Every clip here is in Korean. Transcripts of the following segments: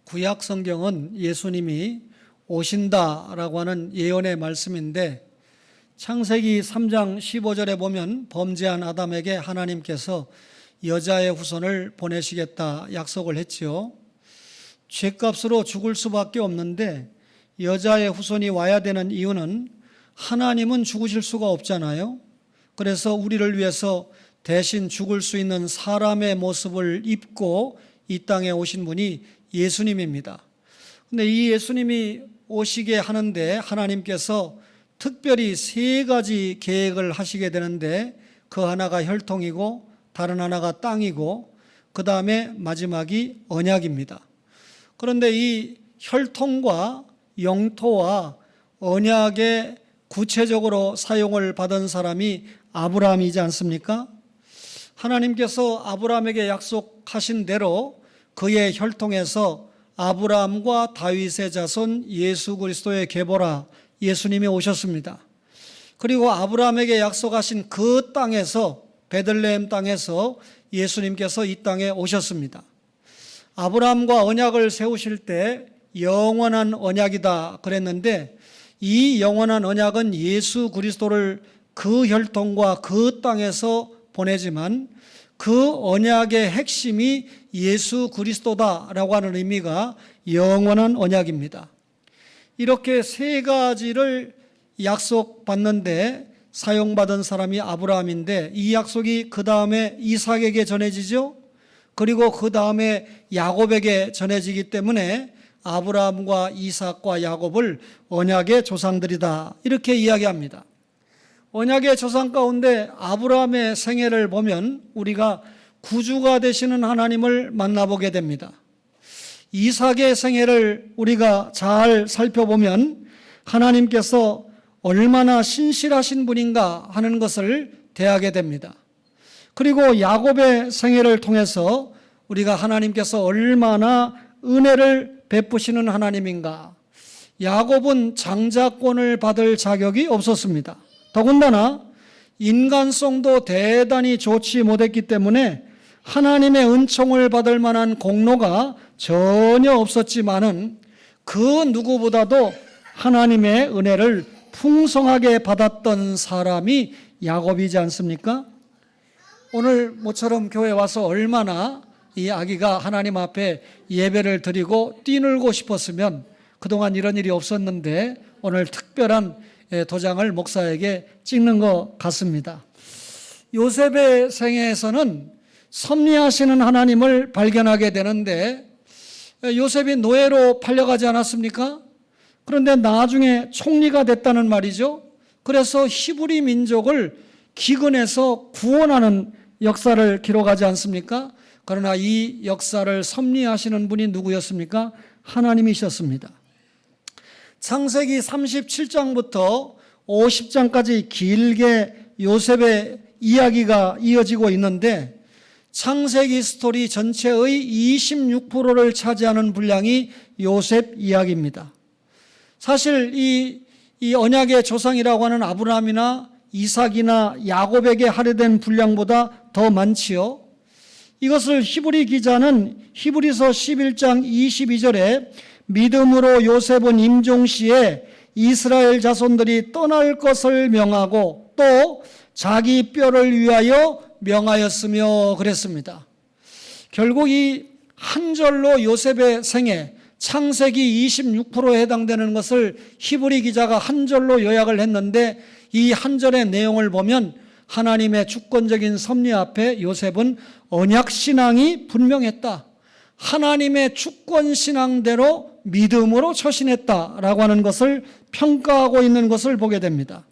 구약 성경은 예수님이 오신다라고 하는 예언의 말씀인데 창세기 3장 15절에 보면 범죄한 아담에게 하나님께서 여자의 후손을 보내시겠다 약속을 했지요. 죄값으로 죽을 수밖에 없는데 여자의 후손이 와야 되는 이유는 하나님은 죽으실 수가 없잖아요. 그래서 우리를 위해서 대신 죽을 수 있는 사람의 모습을 입고 이 땅에 오신 분이 예수님입니다. 근데 이 예수님이 오시게 하는데 하나님께서 특별히 세 가지 계획을 하시게 되는데 그 하나가 혈통이고 다른 하나가 땅이고 그 다음에 마지막이 언약입니다. 그런데 이 혈통과 영토와 언약에 구체적으로 사용을 받은 사람이 아브라함이지 않습니까? 하나님께서 아브라함에게 약속하신 대로 그의 혈통에서 아브라함과 다윗의 자손 예수 그리스도의 계보라 예수님이 오셨습니다. 그리고 아브라함에게 약속하신 그 땅에서 베들레헴 땅에서 예수님께서 이 땅에 오셨습니다. 아브라함과 언약을 세우실 때 영원한 언약이다 그랬는데 이 영원한 언약은 예수 그리스도를 그 혈통과 그 땅에서 보내지만 그 언약의 핵심이 예수 그리스도다라고 하는 의미가 영원한 언약입니다. 이렇게 세 가지를 약속받는데 사용받은 사람이 아브라함인데 이 약속이 그 다음에 이삭에게 전해지죠. 그리고 그 다음에 야곱에게 전해지기 때문에 아브라함과 이삭과 야곱을 언약의 조상들이다 이렇게 이야기합니다. 언약의 조상 가운데 아브라함의 생애를 보면 우리가 구주가 되시는 하나님을 만나보게 됩니다. 이삭의 생애를 우리가 잘 살펴보면 하나님께서 얼마나 신실하신 분인가 하는 것을 대하게 됩니다. 그리고 야곱의 생애를 통해서 우리가 하나님께서 얼마나 은혜를 베푸시는 하나님인가. 야곱은 장자권을 받을 자격이 없었습니다. 더군다나 인간성도 대단히 좋지 못했기 때문에 하나님의 은총을 받을 만한 공로가 전혀 없었지만은 그 누구보다도 하나님의 은혜를 풍성하게 받았던 사람이 야곱이지 않습니까? 오늘 모처럼 교회 와서 얼마나 이 아기가 하나님 앞에 예배를 드리고 뛰놀고 싶었으면 그동안 이런 일이 없었는데 오늘 특별한 도장을 목사에게 찍는 것 같습니다. 요셉의 생애에서는 섭리하시는 하나님을 발견하게 되는데 요셉이 노예로 팔려가지 않았습니까? 그런데 나중에 총리가 됐다는 말이죠. 그래서 히브리 민족을 기근에서 구원하는 역사를 기록하지 않습니까? 그러나 이 역사를 섭리하시는 분이 누구였습니까? 하나님이셨습니다. 창세기 37장부터 50장까지 길게 요셉의 이야기가 이어지고 있는데 창세기 스토리 전체의 26%를 차지하는 분량이 요셉 이야기입니다. 사실 이 언약의 조상이라고 하는 아브라함이나 이삭이나 야곱에게 할애된 분량보다 더 많지요. 이것을 히브리 기자는 히브리서 11장 22절에 믿음으로 요셉은 임종시에 이스라엘 자손들이 떠날 것을 명하고 또 자기 뼈를 위하여 명하였으며 그랬습니다. 결국 이 한 절로 요셉의 생애 창세기 26%에 해당되는 것을 히브리 기자가 한 절로 요약을 했는데 이 한 절의 내용을 보면 하나님의 주권적인 섭리 앞에 요셉은 언약신앙이 분명했다. 하나님의 주권신앙대로 믿음으로 처신했다라고 하는 것을 평가하고 있는 것을 보게 됩니다.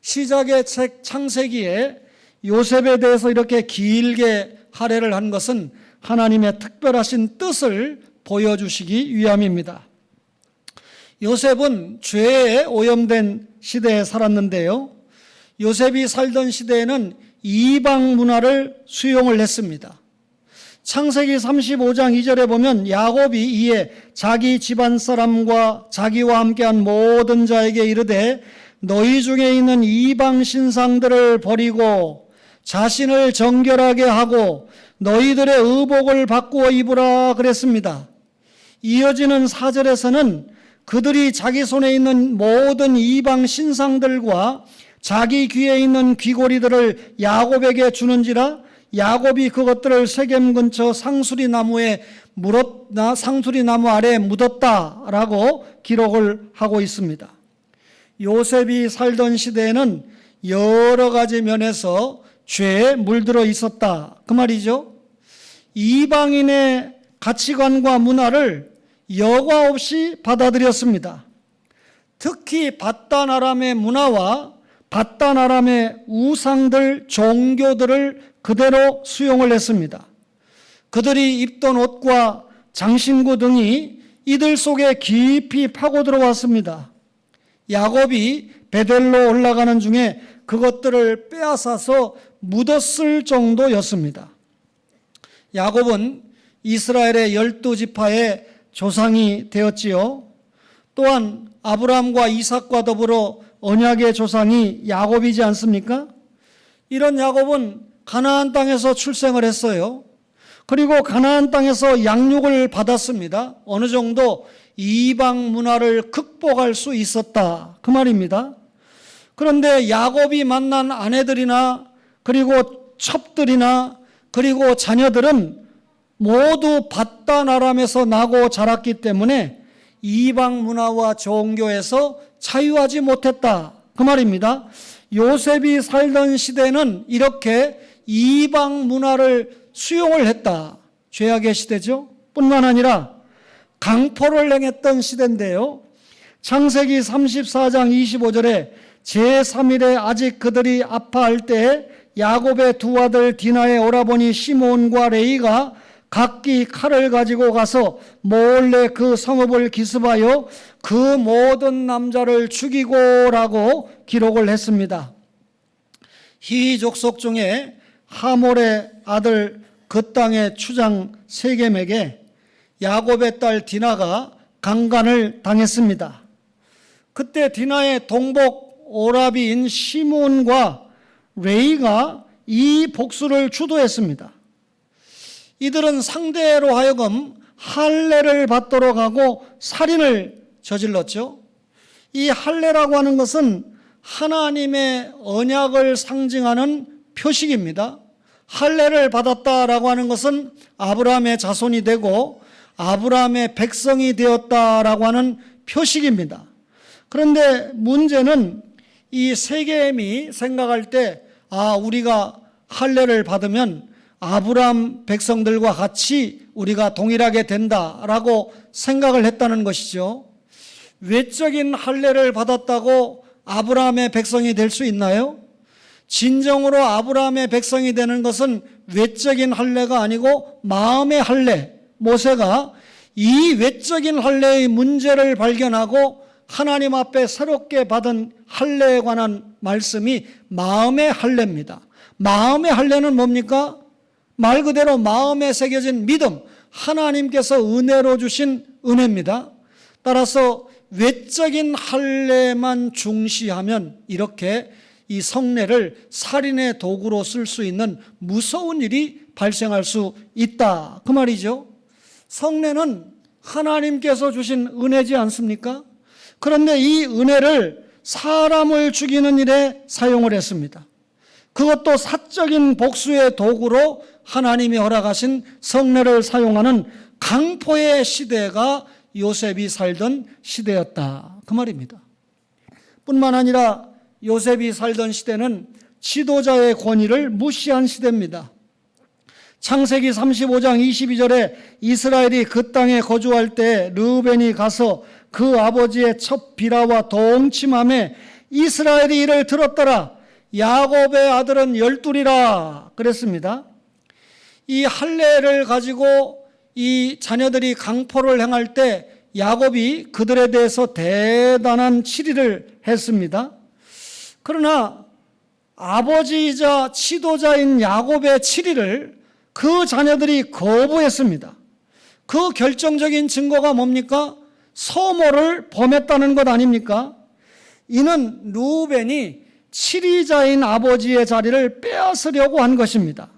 시작의 책 창세기에 요셉에 대해서 이렇게 길게 할애를 한 것은 하나님의 특별하신 뜻을 보여주시기 위함입니다. 요셉은 죄에 오염된 시대에 살았는데요. 요셉이 살던 시대에는 이방 문화를 수용을 했습니다. 창세기 35장 2절에 보면 야곱이 이에 자기 집안 사람과 자기와 함께한 모든 자에게 이르되 너희 중에 있는 이방 신상들을 버리고 자신을 정결하게 하고 너희들의 의복을 바꾸어 입으라 그랬습니다. 이어지는 4절에서는 그들이 자기 손에 있는 모든 이방 신상들과 자기 귀에 있는 귀고리들을 야곱에게 주는지라 야곱이 그것들을 세겜 근처 상수리 나무 아래에 묻었다라고 기록을 하고 있습니다. 요셉이 살던 시대에는 여러 가지 면에서 죄에 물들어 있었다 그 말이죠. 이방인의 가치관과 문화를 여과 없이 받아들였습니다. 특히 바단 아람의 문화와 바단 아람의 우상들, 종교들을 그대로 수용을 했습니다. 그들이 입던 옷과 장신구 등이 이들 속에 깊이 파고 들어왔습니다. 야곱이 베델로 올라가는 중에 그것들을 빼앗아서 묻었을 정도였습니다. 야곱은 이스라엘의 12지파의 조상이 되었지요. 또한 아브라함과 이삭과 더불어 언약의 조상이 야곱이지 않습니까? 이런 야곱은 가나안 땅에서 출생을 했어요. 그리고 가나안 땅에서 양육을 받았습니다. 어느 정도 이방 문화를 극복할 수 있었다 그 말입니다. 그런데 야곱이 만난 아내들이나 그리고 첩들이나 그리고 자녀들은 모두 바단 아람에서 나고 자랐기 때문에 이방 문화와 종교에서 자유하지 못했다 그 말입니다. 요셉이 살던 시대는 이렇게 이방 문화를 수용을 했다. 죄악의 시대죠. 뿐만 아니라 강포를 행했던 시대인데요. 창세기 34장 25절에 제3일에 아직 그들이 아파할 때에 야곱의 두 아들 디나의 오라버니 시몬과 레이가 각기 칼을 가지고 가서 몰래 그 성읍을 기습하여 그 모든 남자를 죽이고라고 기록을 했습니다. 히 족속 중에 하몰의 아들 그 땅의 추장 세겜에게 야곱의 딸 디나가 강간을 당했습니다. 그때 디나의 동복 오라비인 시몬과 레이가 이 복수를 주도했습니다. 이들은 상대로 하여금 할례를 받도록 하고 살인을 저질렀죠. 이 할례라고 하는 것은 하나님의 언약을 상징하는 표식입니다. 할례를 받았다라고 하는 것은 아브라함의 자손이 되고 아브라함의 백성이 되었다라고 하는 표식입니다. 그런데 문제는 이 세겜이 생각할 때 우리가 할례를 받으면 아브라함 백성들과 같이 우리가 동일하게 된다라고 생각을 했다는 것이죠. 외적인 할례를 받았다고 아브라함의 백성이 될 수 있나요? 진정으로 아브라함의 백성이 되는 것은 외적인 할례가 아니고 마음의 할례. 모세가 이 외적인 할례의 문제를 발견하고 하나님 앞에 새롭게 받은 할례에 관한 말씀이 마음의 할례입니다. 마음의 할례는 뭡니까? 말 그대로 마음에 새겨진 믿음, 하나님께서 은혜로 주신 은혜입니다. 따라서 외적인 할례만 중시하면 이렇게 이 성례를 살인의 도구로 쓸 수 있는 무서운 일이 발생할 수 있다 그 말이죠. 성례는 하나님께서 주신 은혜지 않습니까? 그런데 이 은혜를 사람을 죽이는 일에 사용을 했습니다. 그것도 사적인 복수의 도구로 하나님이 허락하신 성례를 사용하는 강포의 시대가 요셉이 살던 시대였다 그 말입니다. 뿐만 아니라 요셉이 살던 시대는 지도자의 권위를 무시한 시대입니다. 창세기 35장 22절에 이스라엘이 그 땅에 거주할 때 르우벤이 가서 그 아버지의 첫 비라와 동침함에 이스라엘이 이를 들었더라. 야곱의 아들은 12이라 그랬습니다. 이 할례를 가지고 이 자녀들이 강포를 행할 때 야곱이 그들에 대해서 대단한 치리를 했습니다. 그러나 아버지이자 지도자인 야곱의 치리를 그 자녀들이 거부했습니다. 그 결정적인 증거가 뭡니까? 소모를 범했다는 것 아닙니까? 이는 르우벤이 치리자인 아버지의 자리를 빼앗으려고 한 것입니다.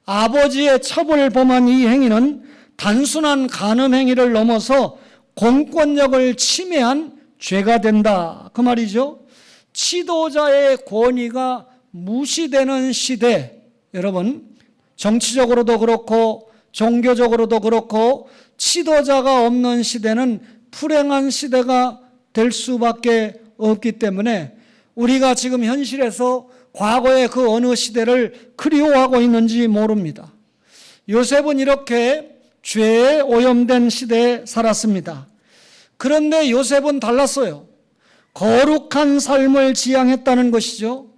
아버지의 첩을 범한 이 행위는 단순한 간음 행위를 넘어서 공권력을 침해한 죄가 된다. 그 말이죠. 지도자의 권위가 무시되는 시대, 여러분, 정치적으로도 그렇고 종교적으로도 그렇고 지도자가 없는 시대는 불행한 시대가 될 수밖에 없기 때문에 우리가 지금 현실에서 과거의 그 어느 시대를 그리워하고 있는지 모릅니다. 요셉은 이렇게 죄에 오염된 시대에 살았습니다. 그런데 요셉은 달랐어요. 거룩한 삶을 지향했다는 것이죠.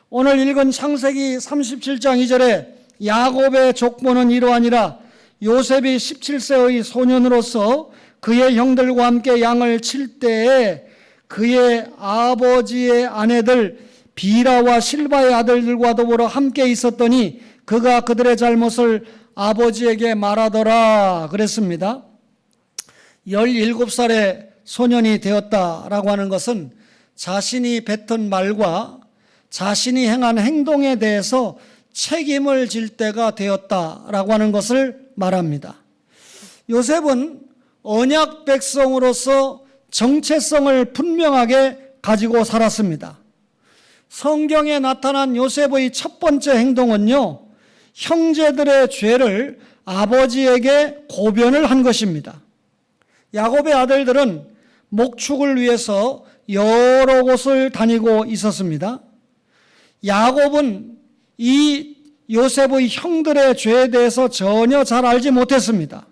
오늘 읽은 창세기 37장 2절에 야곱의 족보는 이러하니라. 요셉이 17세의 소년으로서 그의 형들과 함께 양을 칠 때에 그의 아버지의 아내들 비라와 실바의 아들들과 더불어 함께 있었더니 그가 그들의 잘못을 아버지에게 말하더라 그랬습니다. 17살의 소년이 되었다라고 하는 것은 자신이 뱉은 말과 자신이 행한 행동에 대해서 책임을 질 때가 되었다라고 하는 것을 말합니다. 요셉은 언약 백성으로서 정체성을 분명하게 가지고 살았습니다. 성경에 나타난 요셉의 첫 번째 행동은요, 형제들의 죄를 아버지에게 고변을 한 것입니다. 야곱의 아들들은 목축을 위해서 여러 곳을 다니고 있었습니다. 야곱은 이 요셉의 형들의 죄에 대해서 전혀 잘 알지 못했습니다.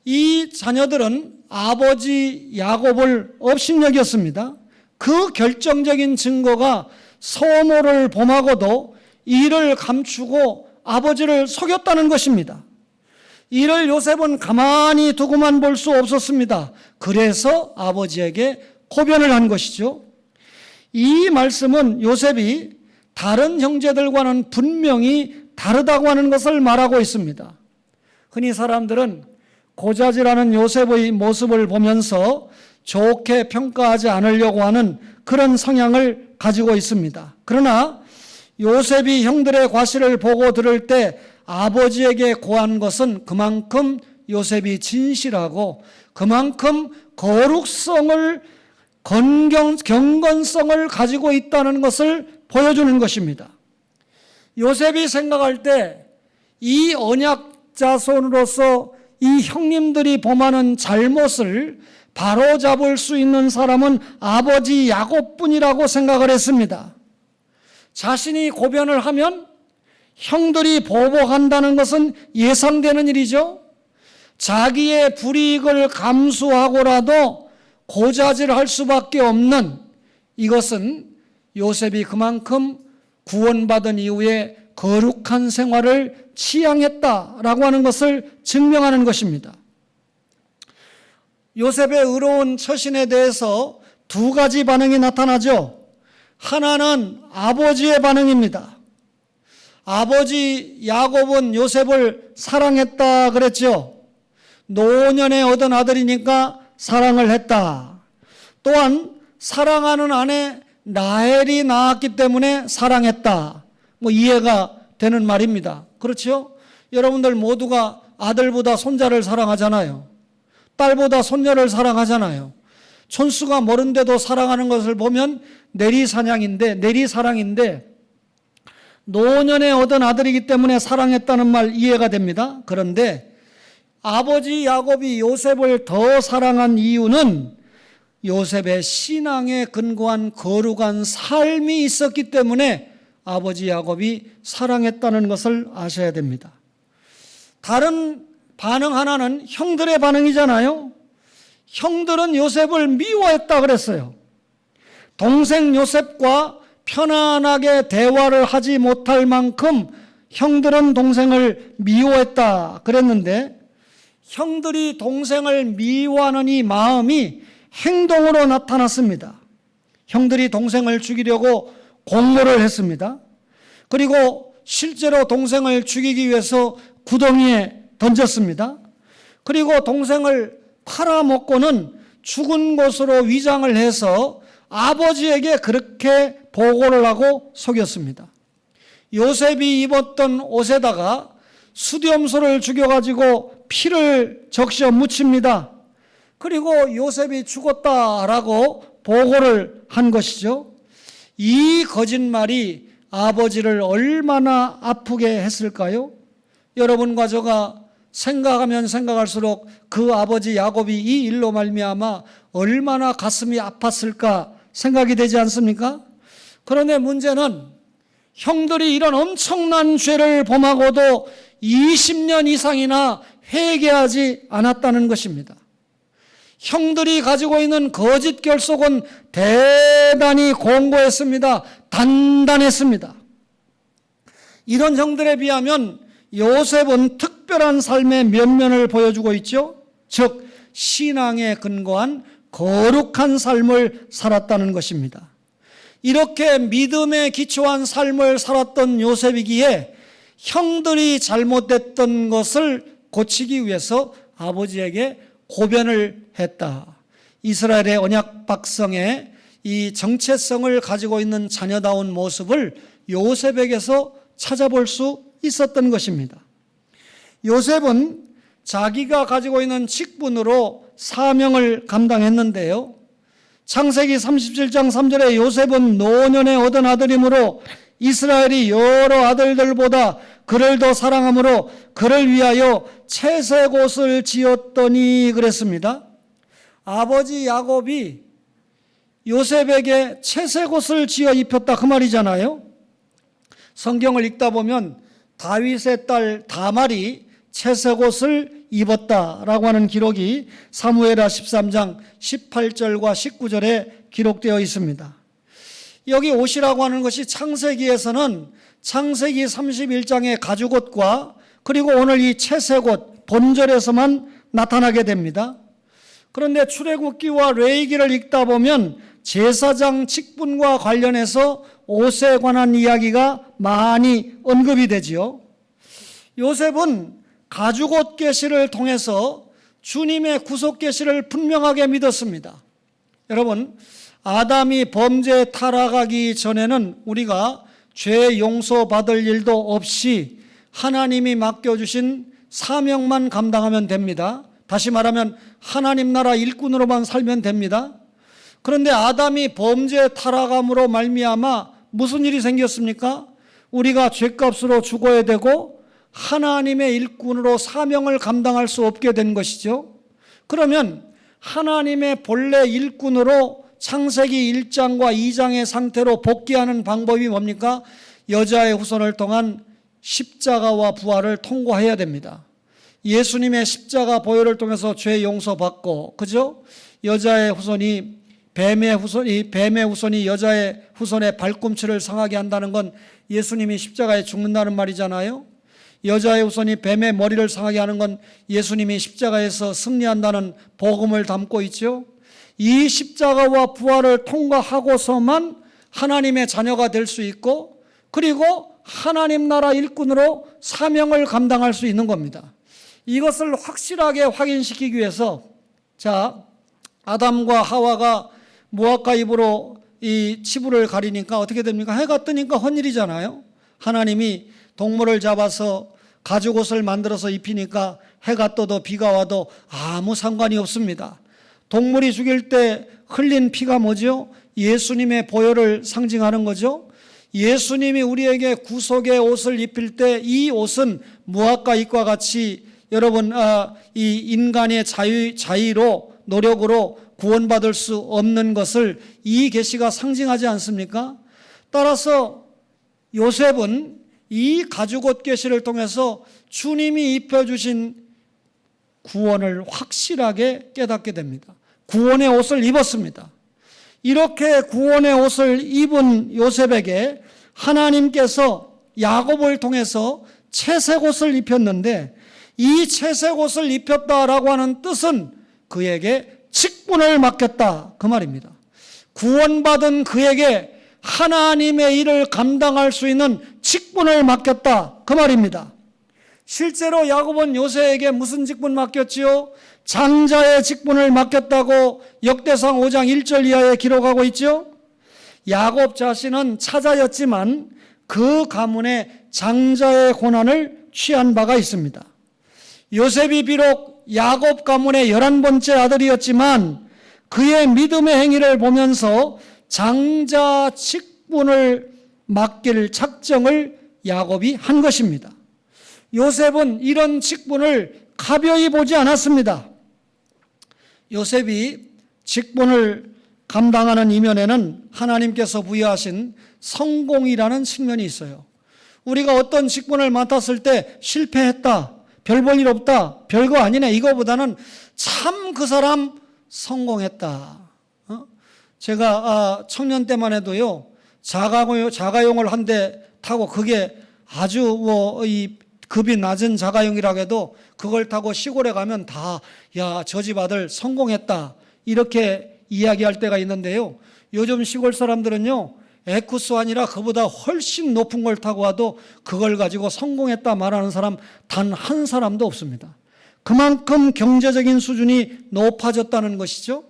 이 자녀들은 아버지 야곱을 업신여겼습니다. 그 결정적인 증거가 서모를 범하고도 이를 감추고 아버지를 속였다는 것입니다. 이를 요셉은 가만히 두고만 볼 수 없었습니다. 그래서 아버지에게 고변을 한 것이죠. 이 말씀은 요셉이 다른 형제들과는 분명히 다르다고 하는 것을 말하고 있습니다. 흔히 사람들은 고자질하는 요셉의 모습을 보면서 좋게 평가하지 않으려고 하는 그런 성향을 가지고 있습니다. 그러나 요셉이 형들의 과실을 보고 들을 때 아버지에게 고한 것은 그만큼 요셉이 진실하고 그만큼 거룩성을 경건성을 가지고 있다는 것을 보여주는 것입니다. 요셉이 생각할 때 이 언약 자손으로서 이 형님들이 범하는 잘못을 바로잡을 수 있는 사람은 아버지 야곱뿐이라고 생각을 했습니다. 자신이 고변을 하면 형들이 보복한다는 것은 예상되는 일이죠. 자기의 불이익을 감수하고라도 고자질할 수밖에 없는, 이것은 요셉이 그만큼 구원받은 이후에 거룩한 생활을 지향했다라고 하는 것을 증명하는 것입니다. 요셉의 의로운 처신에 대해서 두 가지 반응이 나타나죠. 하나는 아버지의 반응입니다. 아버지 야곱은 요셉을 사랑했다 그랬죠. 노년에 얻은 아들이니까 사랑을 했다. 또한 사랑하는 아내 라헬이 낳았기 때문에 사랑했다. 이해가 되는 말입니다. 그렇죠? 여러분들 모두가 아들보다 손자를 사랑하잖아요. 딸보다 손녀를 사랑하잖아요. 촌수가 모른데도 사랑하는 것을 보면 내리사랑인데 노년에 얻은 아들이기 때문에 사랑했다는 말 이해가 됩니다. 그런데 아버지 야곱이 요셉을 더 사랑한 이유는 요셉의 신앙에 근거한 거룩한 삶이 있었기 때문에 아버지 야곱이 사랑했다는 것을 아셔야 됩니다. 다른 반응 하나는 형들의 반응이잖아요. 형들은 요셉을 미워했다 그랬어요. 동생 요셉과 편안하게 대화를 하지 못할 만큼 형들은 동생을 미워했다 그랬는데, 형들이 동생을 미워하는 이 마음이 행동으로 나타났습니다. 형들이 동생을 죽이려고 공모를 했습니다. 그리고 실제로 동생을 죽이기 위해서 구덩이에 던졌습니다. 그리고 동생을 팔아먹고는 죽은 것으로 위장을 해서 아버지에게 그렇게 보고를 하고 속였습니다. 요셉이 입었던 옷에다가 수염소를 죽여가지고 피를 적셔 묻힙니다. 그리고 요셉이 죽었다라고 보고를 한 것이죠. 이 거짓말이 아버지를 얼마나 아프게 했을까요? 여러분과 저가 생각하면 생각할수록 그 아버지 야곱이 이 일로 말미암아 얼마나 가슴이 아팠을까 생각이 되지 않습니까? 그런데 문제는 형들이 이런 엄청난 죄를 범하고도 20년 이상이나 회개하지 않았다는 것입니다. 형들이 가지고 있는 거짓 결속은 대단히 공고했습니다. 단단했습니다. 이런 형들에 비하면 요셉은 특별한 삶의 면면을 보여주고 있죠. 즉 신앙에 근거한 거룩한 삶을 살았다는 것입니다. 이렇게 믿음에 기초한 삶을 살았던 요셉이기에 형들이 잘못됐던 것을 고치기 위해서 아버지에게 고변을 했다. 이스라엘의 언약 백성의 이 정체성을 가지고 있는 자녀다운 모습을 요셉에게서 찾아볼 수 있었던 것입니다. 요셉은 자기가 가지고 있는 직분으로 사명을 감당했는데요. 창세기 37장 3절에 요셉은 노년에 얻은 아들이므로 이스라엘이 여러 아들들보다 그를 더 사랑하므로 그를 위하여 채색 옷을 지었더니 그랬습니다. 아버지 야곱이 요셉에게 채색 옷을 지어 입혔다 그 말이잖아요. 성경을 읽다 보면 다윗의 딸 다말이 채색 옷을 입었다라고 하는 기록이 사무엘하 13장 18절과 19절에 기록되어 있습니다. 여기 옷이라고 하는 것이 창세기에서는 창세기 31장의 가죽옷과 그리고 오늘 이 채색옷 본절에서만 나타나게 됩니다. 그런데 출애굽기와 레위기를 읽다 보면 제사장 직분과 관련해서 옷에 관한 이야기가 많이 언급이 되지요. 요셉은 가죽옷 계시를 통해서 주님의 구속 계시를 분명하게 믿었습니다. 여러분, 아담이 범죄에 타락하기 전에는 우리가 죄 용서받을 일도 없이 하나님이 맡겨주신 사명만 감당하면 됩니다. 다시 말하면 하나님 나라 일꾼으로만 살면 됩니다. 그런데 아담이 범죄에 타락함으로 말미암아 무슨 일이 생겼습니까? 우리가 죄값으로 죽어야 되고 하나님의 일꾼으로 사명을 감당할 수 없게 된 것이죠. 그러면 하나님의 본래 일꾼으로 창세기 1장과 2장의 상태로 복귀하는 방법이 뭡니까? 여자의 후손을 통한 십자가와 부활을 통과해야 됩니다. 예수님의 십자가 보혈을 통해서 죄 용서받고, 그죠? 여자의 후손이 뱀의 후손이 여자의 후손의 발꿈치를 상하게 한다는 건 예수님이 십자가에 죽는다는 말이잖아요. 여자의 후손이 뱀의 머리를 상하게 하는 건 예수님이 십자가에서 승리한다는 복음을 담고 있죠. 이 십자가와 부활을 통과하고서만 하나님의 자녀가 될 수 있고, 그리고 하나님 나라 일꾼으로 사명을 감당할 수 있는 겁니다. 이것을 확실하게 확인시키기 위해서, 자, 아담과 하와가 무화과 잎으로 이 치부를 가리니까 어떻게 됩니까? 해가 뜨니까 헌일이잖아요. 하나님이 동물을 잡아서 가죽옷을 만들어서 입히니까 해가 떠도 비가 와도 아무 상관이 없습니다. 동물이 죽일 때 흘린 피가 뭐죠? 예수님의 보혈을 상징하는 거죠. 예수님이 우리에게 구속의 옷을 입힐 때 이 옷은 무화과 잎과 같이 여러분 이 인간의 자의로 노력으로 구원받을 수 없는 것을 이 계시가 상징하지 않습니까? 따라서 요셉은 이 가죽옷 계시를 통해서 주님이 입혀주신 구원을 확실하게 깨닫게 됩니다. 구원의 옷을 입었습니다. 이렇게 구원의 옷을 입은 요셉에게 하나님께서 야곱을 통해서 채색 옷을 입혔는데, 이 채색 옷을 입혔다라고 하는 뜻은 그에게 직분을 맡겼다 그 말입니다. 구원받은 그에게 하나님의 일을 감당할 수 있는 직분을 맡겼다 그 말입니다. 실제로 야곱은 요셉에게 무슨 직분 맡겼지요? 장자의 직분을 맡겼다고 역대상 5장 1절 이하에 기록하고 있죠. 야곱 자신은 차자였지만 그 가문의 장자의 고난을 취한 바가 있습니다. 요셉이 비록 야곱 가문의 11번째 아들이었지만 그의 믿음의 행위를 보면서 장자 직분을 맡길 작정을 야곱이 한 것입니다. 요셉은 이런 직분을 가벼이 보지 않았습니다. 요셉이 직분을 감당하는 이면에는 하나님께서 부여하신 성공이라는 측면이 있어요. 우리가 어떤 직분을 맡았을 때 실패했다, 별 볼 일 없다, 별거 아니네, 이거보다는 참 그 사람 성공했다. 제가 청년 때만 해도요, 자가용을 한 대 타고 그게 아주 이 급이 낮은 자가용이라고 해도 그걸 타고 시골에 가면 다, 야, 저 집 아들 성공했다, 이렇게 이야기할 때가 있는데요. 요즘 시골 사람들은요, 에쿠스 아니라 그보다 훨씬 높은 걸 타고 와도 그걸 가지고 성공했다 말하는 사람 단 한 사람도 없습니다. 그만큼 경제적인 수준이 높아졌다는 것이죠.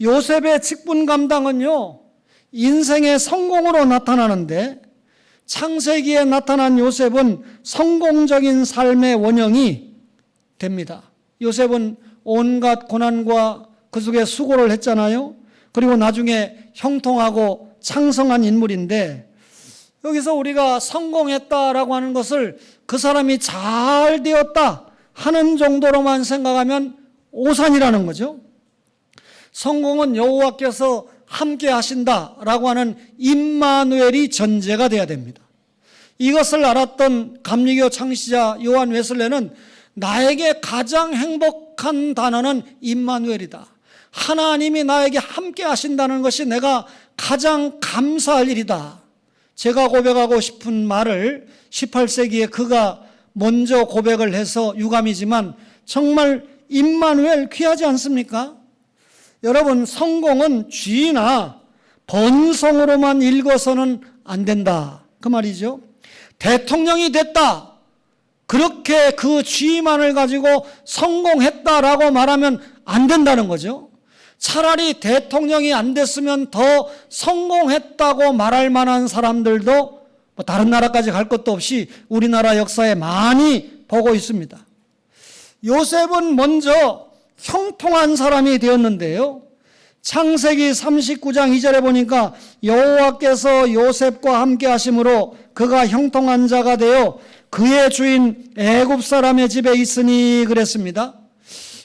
요셉의 직분 감당은요, 인생의 성공으로 나타나는데 창세기에 나타난 요셉은 성공적인 삶의 원형이 됩니다. 요셉은 온갖 고난과 그 속에 수고를 했잖아요. 그리고 나중에 형통하고 창성한 인물인데, 여기서 우리가 성공했다라고 하는 것을 그 사람이 잘 되었다 하는 정도로만 생각하면 오산이라는 거죠. 성공은 여호와께서 함께 하신다라고 하는 임마누엘이 전제가 돼야 됩니다. 이것을 알았던 감리교 창시자 요한 웨슬레는 나에게 가장 행복한 단어는 임마누엘이다. 하나님이 나에게 함께 하신다는 것이 내가 가장 감사할 일이다. 제가 고백하고 싶은 말을 18세기에 그가 먼저 고백을 해서 유감이지만 정말 임마누엘 귀하지 않습니까? 여러분, 성공은 쥐나 번성으로만 읽어서는 안 된다, 그 말이죠. 대통령이 됐다, 그렇게 그 쥐만을 가지고 성공했다라고 말하면 안 된다는 거죠. 차라리 대통령이 안 됐으면 더 성공했다고 말할 만한 사람들도 다른 나라까지 갈 것도 없이 우리나라 역사에 많이 보고 있습니다. 요셉은 먼저 형통한 사람이 되었는데요. 창세기 39장 2절에 보니까 여호와께서 요셉과 함께 하심으로 그가 형통한 자가 되어 그의 주인 애굽 사람의 집에 있으니 그랬습니다.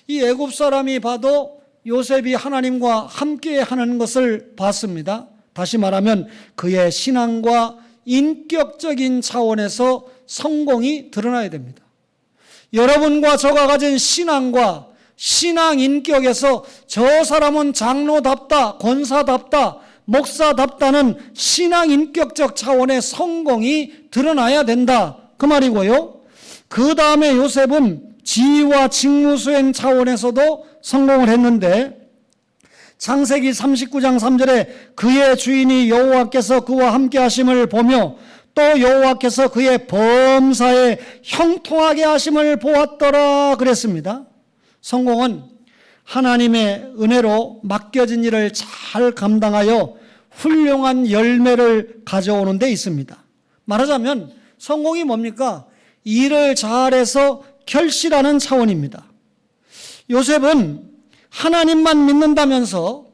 이 애굽 사람이 봐도 요셉이 하나님과 함께 하는 것을 봤습니다. 다시 말하면 그의 신앙과 인격적인 차원에서 성공이 드러나야 됩니다. 여러분과 저가 가진 신앙과 신앙 인격에서 저 사람은 장로답다, 권사답다, 목사답다는 신앙 인격적 차원의 성공이 드러나야 된다, 그 말이고요. 그 다음에 요셉은 지위와 직무 수행 차원에서도 성공을 했는데 창세기 39장 3절에 그의 주인이 여호와께서 그와 함께 하심을 보며 또 여호와께서 그의 범사에 형통하게 하심을 보았더라 그랬습니다. 성공은 하나님의 은혜로 맡겨진 일을 잘 감당하여 훌륭한 열매를 가져오는 데 있습니다. 말하자면 성공이 뭡니까? 일을 잘해서 결실하는 차원입니다. 요셉은 하나님만 믿는다면서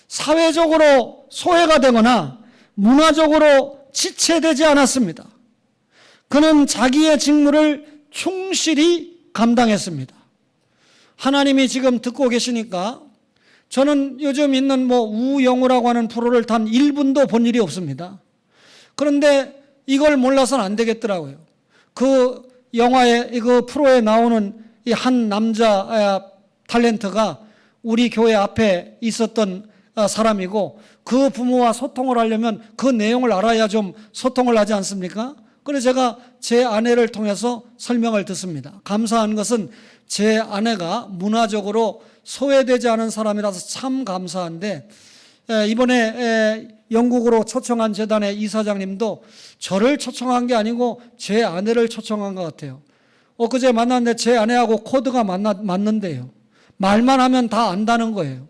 사회적으로 소외가 되거나 문화적으로 지체되지 않았습니다. 그는 자기의 직무를 충실히 감당했습니다. 하나님이 지금 듣고 계시니까 저는 요즘 있는 우영우라고 하는 프로를 단 1분도 본 일이 없습니다. 그런데 이걸 몰라서는 안 되겠더라고요. 그 영화에, 그 프로에 나오는 이 한 남자 탤런트가 우리 교회 앞에 있었던 사람이고 그 부모와 소통을 하려면 그 내용을 알아야 좀 소통을 하지 않습니까? 그래서 제가 제 아내를 통해서 설명을 듣습니다. 감사한 것은 제 아내가 문화적으로 소외되지 않은 사람이라서 참 감사한데, 이번에 영국으로 초청한 재단의 이사장님도 저를 초청한 게 아니고 제 아내를 초청한 것 같아요. 엊그제 만났는데 제 아내하고 코드가 맞는데요. 말만 하면 다 안다는 거예요.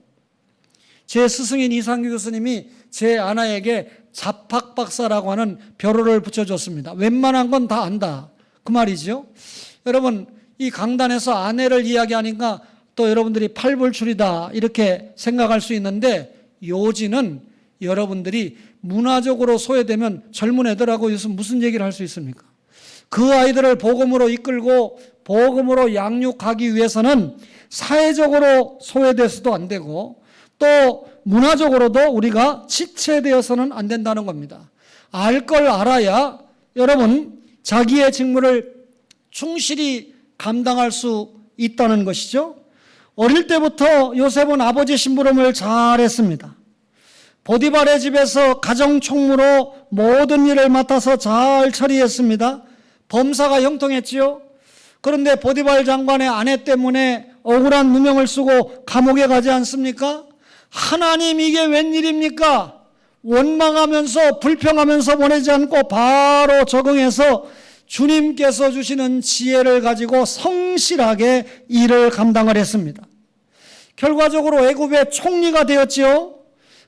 제 스승인 이상규 교수님이 제 아내에게 잡학박사라고 하는 벼로를 붙여줬습니다. 웬만한 건 다 안다, 그 말이죠. 여러분, 이 강단에서 아내를 이야기하니까 또 여러분들이 팔불출이다 이렇게 생각할 수 있는데, 요지는 여러분들이 문화적으로 소외되면 젊은 애들하고 요즘 무슨 얘기를 할 수 있습니까? 그 아이들을 복음으로 이끌고 복음으로 양육하기 위해서는 사회적으로 소외돼서도 안 되고 또 문화적으로도 우리가 지체되어서는 안 된다는 겁니다. 알 걸 알아야 여러분 자기의 직무를 충실히 감당할 수 있다는 것이죠. 어릴 때부터 요셉은 아버지 심부름을 잘했습니다. 보디발의 집에서 가정총무로 모든 일을 맡아서 잘 처리했습니다. 범사가 형통했지요. 그런데 보디발 장관의 아내 때문에 억울한 누명을 쓰고 감옥에 가지 않습니까? 하나님, 이게 웬일입니까? 원망하면서 불평하면서 보내지 않고 바로 적응해서 주님께서 주시는 지혜를 가지고 성실하게 일을 감당을 했습니다. 결과적으로 애굽의 총리가 되었지요.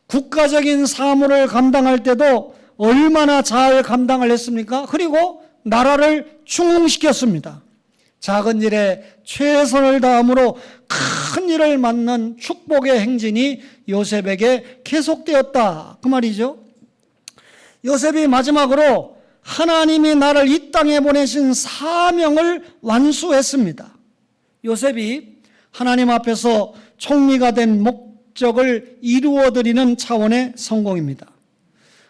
국가적인 사무를 감당할 때도 얼마나 잘 감당을 했습니까? 그리고 나라를 충흥시켰습니다. 작은 일에 최선을 다함으로 큰 일을 맡는 축복의 행진이 요셉에게 계속되었다, 그 말이죠. 요셉이 마지막으로 하나님이 나를 이 땅에 보내신 사명을 완수했습니다. 요셉이 하나님 앞에서 총리가 된 목적을 이루어드리는 차원의 성공입니다.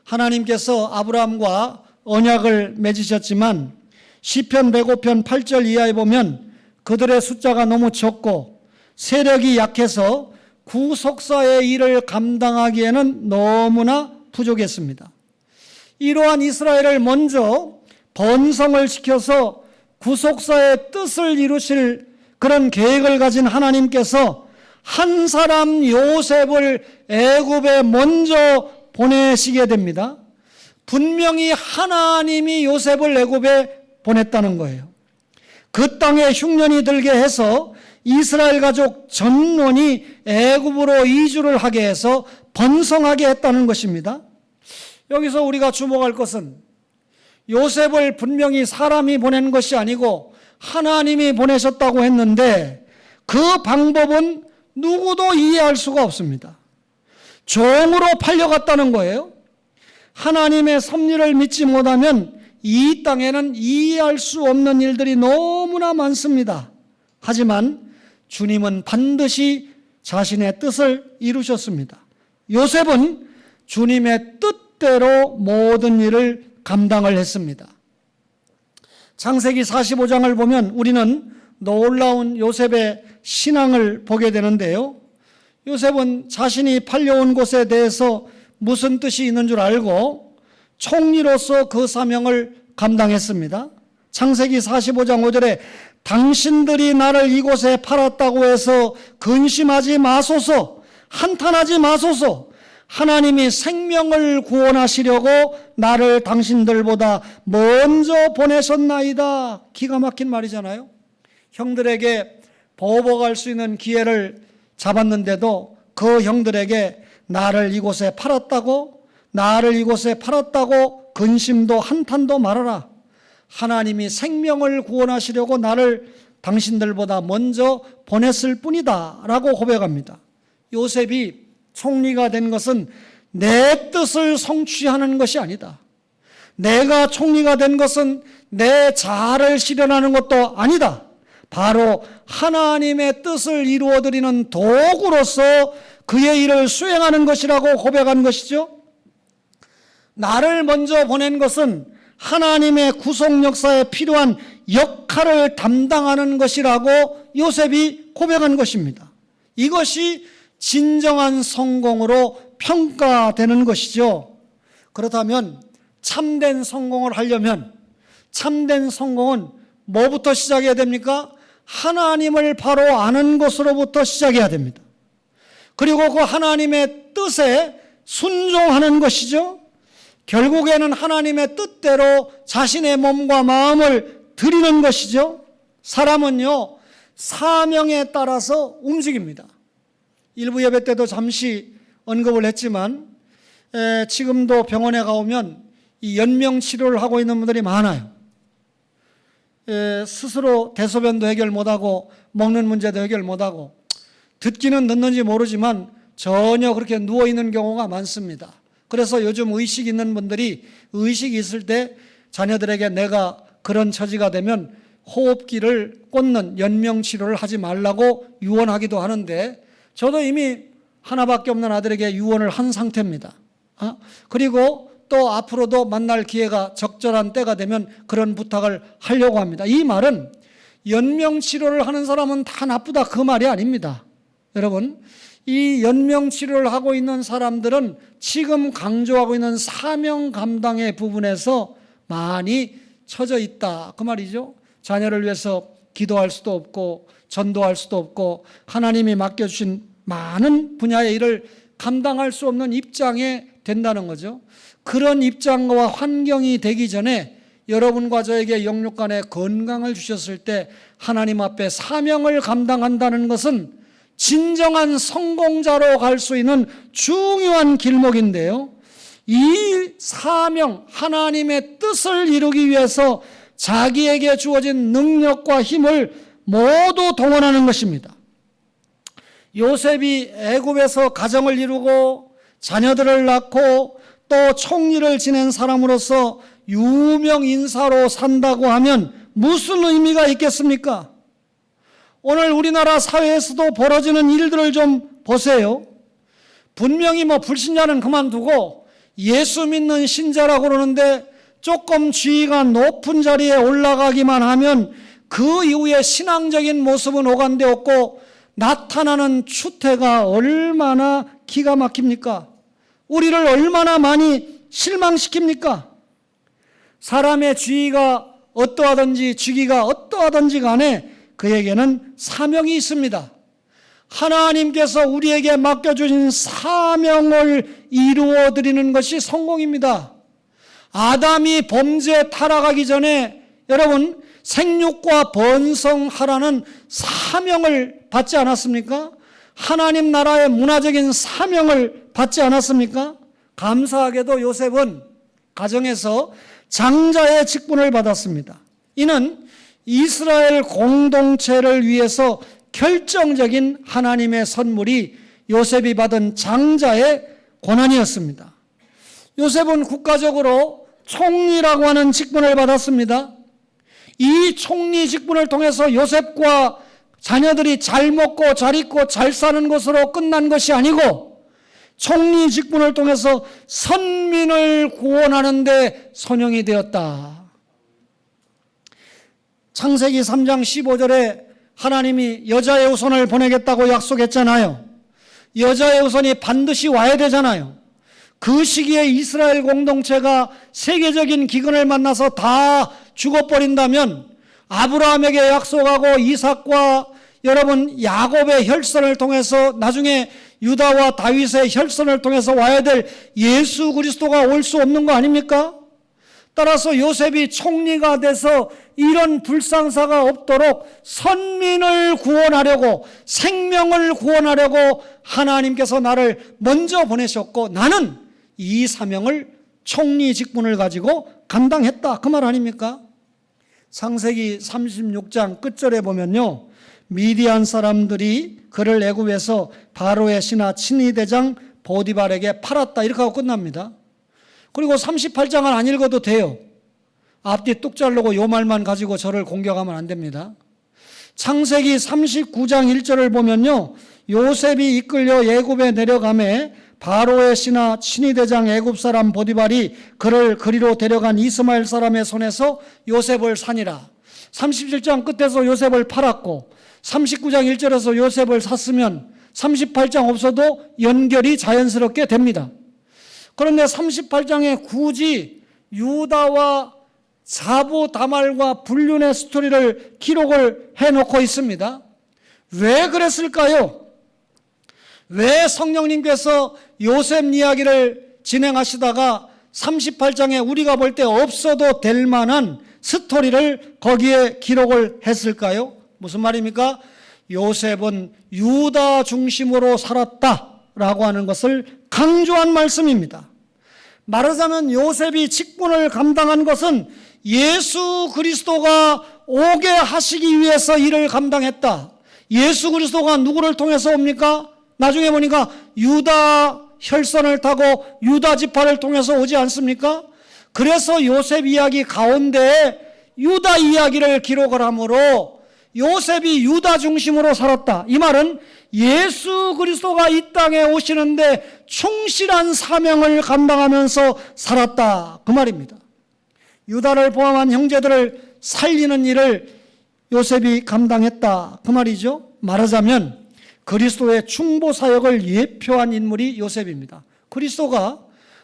하나님께서 아브라함과 언약을 맺으셨지만 시편 105편 8절 이하에 보면 그들의 숫자가 너무 적고 세력이 약해서 구속사의 일을 감당하기에는 너무나 부족했습니다. 이러한 이스라엘을 먼저 번성을 시켜서 구속사의 뜻을 이루실 그런 계획을 가진 하나님께서 한 사람 요셉을 애굽에 먼저 보내시게 됩니다. 분명히 하나님이 요셉을 애굽에 보냈다는 거예요. 그 땅에 흉년이 들게 해서 이스라엘 가족 전원이 애굽으로 이주를 하게 해서 번성하게 했다는 것입니다. 여기서 우리가 주목할 것은 요셉을 분명히 사람이 보낸 것이 아니고 하나님이 보내셨다고 했는데 그 방법은 누구도 이해할 수가 없습니다. 종으로 팔려갔다는 거예요. 하나님의 섭리를 믿지 못하면 이 땅에는 이해할 수 없는 일들이 너무나 많습니다. 하지만 주님은 반드시 자신의 뜻을 이루셨습니다. 요셉은 주님의 뜻대로 모든 일을 감당을 했습니다. 창세기 45장을 보면 우리는 놀라운 요셉의 신앙을 보게 되는데요. 요셉은 자신이 팔려온 곳에 대해서 무슨 뜻이 있는 줄 알고 총리로서 그 사명을 감당했습니다. 창세기 45장 5절에 당신들이 나를 이곳에 팔았다고 해서 근심하지 마소서, 한탄하지 마소서, 하나님이 생명을 구원하시려고 나를 당신들보다 먼저 보내셨나이다. 기가 막힌 말이잖아요. 형들에게 보복할 수 있는 기회를 잡았는데도 그 형들에게 나를 이곳에 팔았다고 근심도 한탄도 말아라. 하나님이 생명을 구원하시려고 나를 당신들보다 먼저 보냈을 뿐이다 라고 고백합니다. 요셉이 총리가 된 것은 내 뜻을 성취하는 것이 아니다. 내가 총리가 된 것은 내 자아를 실현하는 것도 아니다. 바로 하나님의 뜻을 이루어드리는 도구로서 그의 일을 수행하는 것이라고 고백한 것이죠. 나를 먼저 보낸 것은 하나님의 구속 역사에 필요한 역할을 담당하는 것이라고 요셉이 고백한 것입니다. 이것이 진정한 성공으로 평가되는 것이죠. 그렇다면 참된 성공을 하려면 참된 성공은 뭐부터 시작해야 됩니까? 하나님을 바로 아는 것으로부터 시작해야 됩니다. 그리고 그 하나님의 뜻에 순종하는 것이죠. 결국에는 하나님의 뜻대로 자신의 몸과 마음을 드리는 것이죠. 사람은요, 사명에 따라서 움직입니다. 일부 예배 때도 잠시 언급을 했지만 지금도 병원에 가보면 이 연명 치료를 하고 있는 분들이 많아요. 스스로 대소변도 해결 못하고 먹는 문제도 해결 못하고 듣기는 듣는지 모르지만 전혀 그렇게 누워있는 경우가 많습니다. 그래서 요즘 의식 있는 분들이 의식이 있을 때 자녀들에게 내가 그런 처지가 되면 호흡기를 꽂는 연명치료를 하지 말라고 유언하기도 하는데 저도 이미 하나밖에 없는 아들에게 유언을 한 상태입니다. 그리고 또 앞으로도 만날 기회가 적절한 때가 되면 그런 부탁을 하려고 합니다. 이 말은 연명치료를 하는 사람은 다 나쁘다 그 말이 아닙니다. 여러분, 이 연명치료를 하고 있는 사람들은 지금 강조하고 있는 사명 감당의 부분에서 많이 처져 있다 그 말이죠. 자녀를 위해서 기도할 수도 없고 전도할 수도 없고 하나님이 맡겨주신 많은 분야의 일을 감당할 수 없는 입장에 된다는 거죠. 그런 입장과 환경이 되기 전에 여러분과 저에게 영육 간에 건강을 주셨을 때 하나님 앞에 사명을 감당한다는 것은 진정한 성공자로 갈 수 있는 중요한 길목인데요. 이 사명, 하나님의 뜻을 이루기 위해서 자기에게 주어진 능력과 힘을 모두 동원하는 것입니다. 요셉이 애굽에서 가정을 이루고 자녀들을 낳고 또 총리를 지낸 사람으로서 유명 인사로 산다고 하면 무슨 의미가 있겠습니까? 오늘 우리나라 사회에서도 벌어지는 일들을 좀 보세요. 분명히 불신자는 그만두고 예수 믿는 신자라고 그러는데 조금 지위가 높은 자리에 올라가기만 하면 그 이후에 신앙적인 모습은 오간데 없고 나타나는 추태가 얼마나 기가 막힙니까? 우리를 얼마나 많이 실망시킵니까? 사람의 지위가 어떠하든지 직위가 어떠하든지 간에 그에게는 사명이 있습니다. 하나님께서 우리에게 맡겨주신 사명을 이루어드리는 것이 성공입니다. 아담이 범죄에 타락하기 전에 여러분 생육과 번성하라는 사명을 받지 않았습니까? 하나님 나라의 문화적인 사명을 받지 않았습니까? 감사하게도 요셉은 가정에서 장자의 직분을 받았습니다. 이는 이스라엘 공동체를 위해서 결정적인 하나님의 선물이 요셉이 받은 장자의 고난이었습니다. 요셉은 국가적으로 총리라고 하는 직분을 받았습니다. 이 총리 직분을 통해서 요셉과 자녀들이 잘 먹고 잘 입고 잘 사는 것으로 끝난 것이 아니고 총리 직분을 통해서 선민을 구원하는 데 선용이 되었다. 창세기 3장 15절에 하나님이 여자의 후손을 보내겠다고 약속했잖아요. 여자의 후손이 반드시 와야 되잖아요. 그 시기에 이스라엘 공동체가 세계적인 기근을 만나서 다 죽어버린다면 아브라함에게 약속하고 이삭과 여러분 야곱의 혈선을 통해서 나중에 유다와 다윗의 혈선을 통해서 와야 될 예수 그리스도가 올 수 없는 거 아닙니까? 따라서 요셉이 총리가 돼서 이런 불상사가 없도록 선민을 구원하려고 생명을 구원하려고 하나님께서 나를 먼저 보내셨고 나는 이 사명을 총리 직분을 가지고 감당했다 그 말 아닙니까? 창세기 36장 끝절에 보면요 미디안 사람들이 그를 애굽에서 바로의 신하 친위대장 보디발에게 팔았다 이렇게 하고 끝납니다. 그리고 38장은 안 읽어도 돼요. 앞뒤 뚝 자르고 요 말만 가지고 저를 공격하면 안 됩니다. 창세기 39장 1절을 보면요 요셉이 이끌려 애굽에 내려가매 바로의 신하 친위대장 애굽 사람 보디발이 그를 그리로 데려간 이스마엘 사람의 손에서 요셉을 사니라. 37장 끝에서 요셉을 팔았고 39장 1절에서 요셉을 샀으면 38장 없어도 연결이 자연스럽게 됩니다. 그런데 38장에 굳이 유다와 사부 다말과 불륜의 스토리를 기록을 해놓고 있습니다. 왜 그랬을까요? 왜 성령님께서 요셉 이야기를 진행하시다가 38장에 우리가 볼 때 없어도 될 만한 스토리를 거기에 기록을 했을까요? 무슨 말입니까? 요셉은 유다 중심으로 살았다라고 하는 것을 강조한 말씀입니다. 말하자면 요셉이 직분을 감당한 것은 예수 그리스도가 오게 하시기 위해서 일을 감당했다. 예수 그리스도가 누구를 통해서 옵니까? 나중에 보니까 유다 혈선을 타고 유다 지파를 통해서 오지 않습니까? 그래서 요셉 이야기 가운데 유다 이야기를 기록을 하므로 요셉이 유다 중심으로 살았다. 이 말은 예수 그리스도가 이 땅에 오시는데 충실한 사명을 감당하면서 살았다. 그 말입니다. 유다를 포함한 형제들을 살리는 일을 요셉이 감당했다. 그 말이죠. 말하자면 그리스도의 충보 사역을 예표한 인물이 요셉입니다. 그리스도가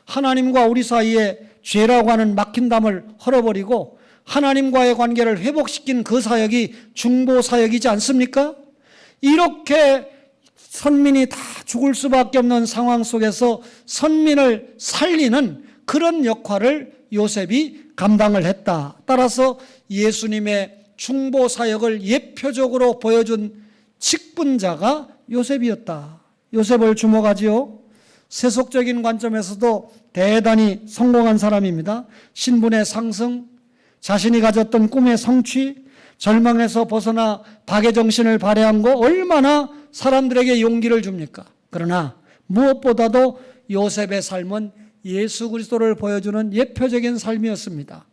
하나님과 우리 사이에 죄라고 하는 막힌 담을 헐어버리고 하나님과의 관계를 회복시킨 그 사역이 중보 사역이지 않습니까? 이렇게 선민이 다 죽을 수밖에 없는 상황 속에서 선민을 살리는 그런 역할을 요셉이 감당을 했다. 따라서 예수님의 중보 사역을 예표적으로 보여준 직분자가 요셉이었다. 요셉을 주목하지요. 세속적인 관점에서도 대단히 성공한 사람입니다. 신분의 상승, 자신이 가졌던 꿈의 성취, 절망에서 벗어나 박의 정신을 발휘한 거 얼마나 사람들에게 용기를 줍니까? 그러나 무엇보다도 요셉의 삶은 예수 그리스도를 보여주는 예표적인 삶이었습니다.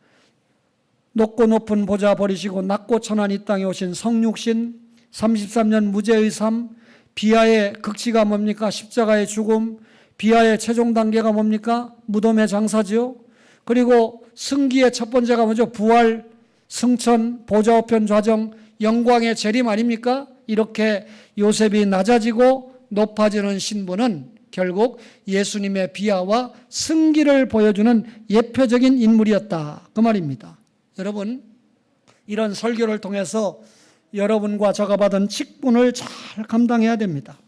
높고 높은 보좌 버리시고 낮고 천한 이 땅에 오신 성육신, 33년 무죄의 삶, 비하의 극치가 뭡니까? 십자가의 죽음, 비하의 최종 단계가 뭡니까? 무덤의 장사지요. 그리고 승기의 첫 번째가 뭐죠? 부활, 승천, 보좌우편 좌정, 영광의 재림 아닙니까? 이렇게 요셉이 낮아지고 높아지는 신분은 결국 예수님의 비하와 승기를 보여주는 예표적인 인물이었다. 그 말입니다. 여러분, 이런 설교를 통해서 여러분과 제가 받은 직분을 잘 감당해야 됩니다.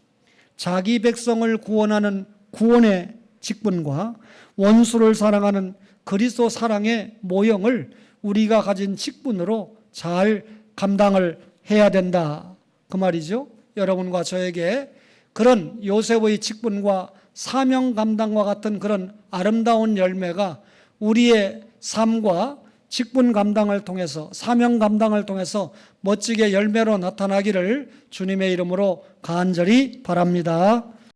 자기 백성을 구원하는 구원의 직분과 원수를 사랑하는 그리스도 사랑의 모형을 우리가 가진 직분으로 잘 감당을 해야 된다. 그 말이죠. 여러분과 저에게 그런 요셉의 직분과 사명 감당과 같은 그런 아름다운 열매가 우리의 삶과 직분 감당을 통해서, 사명 감당을 통해서 멋지게 열매로 나타나기를 주님의 이름으로 간절히 바랍니다.